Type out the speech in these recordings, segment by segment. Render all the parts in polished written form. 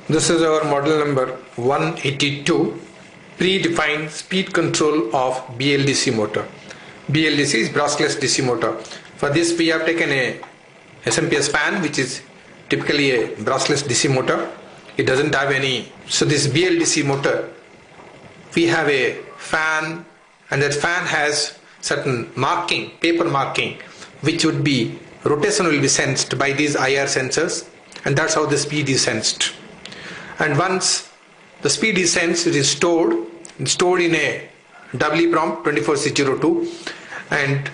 This is our model number 182, predefined speed control of BLDC motor. BLDC is brushless DC motor. For this we have taken a SMPS fan, which is typically a brushless DC motor. It doesn't have any. So this BLDC motor, we have a fan, and that fan has certain marking, paper marking, which would be rotation will be sensed by these IR sensors, and that's how the speed is sensed. And once the speed is sensed, it is stored in a EEPROM 24C02, and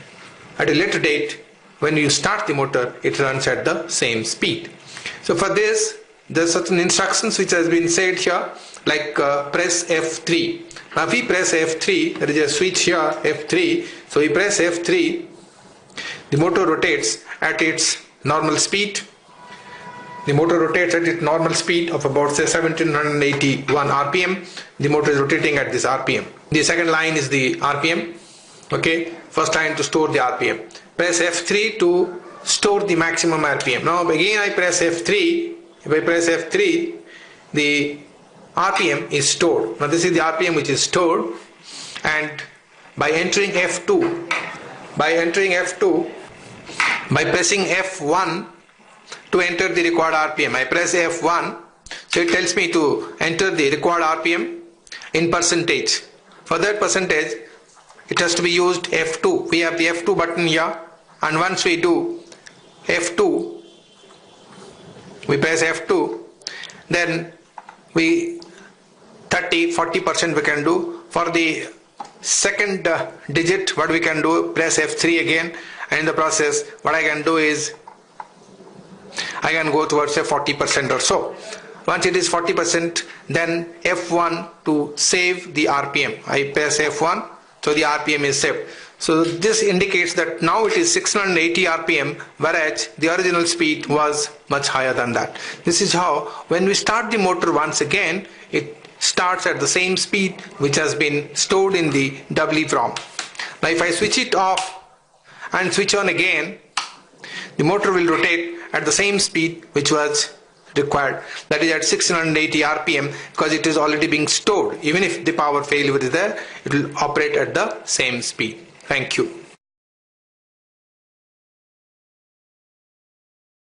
at a later date when you start the motor, it runs at the same speed. So for this, there are certain instructions which has been said here, like press F3. Now if we press F3, there is a switch here, F3. So we press F3, the motor rotates at its normal speed. The motor rotates at its normal speed of about say 1781 RPM. The motor is rotating at this RPM. The second line is the RPM. Okay, first line to store the RPM. Press F3 to store the maximum RPM. Now again I press F3. If I press F3, the RPM is stored. Now this is the RPM which is stored, and by entering F2, by pressing F1 to enter the required RPM, I press F1, so it tells me to enter the required RPM in percentage. For that percentage, it has to be used F2. We have the F2 button here, and once we do F2, we press F2, then we 30-40% we can do. For the second digit, what we can do, press F3 again, and in the process what I can do is I can go towards a 40% or so. Once it is 40%, then F1 to save the RPM. I press F1, so the RPM is saved. So this indicates that now it is 680 RPM, whereas the original speed was much higher than that. This is how, when we start the motor once again, it starts at the same speed which has been stored in the EEPROM. Now if I switch it off and switch on again, the motor will rotate at the same speed which was required, that is at 680 RPM, because it is already being stored. Even if the power failure is there, it will operate at the same speed. Thank you.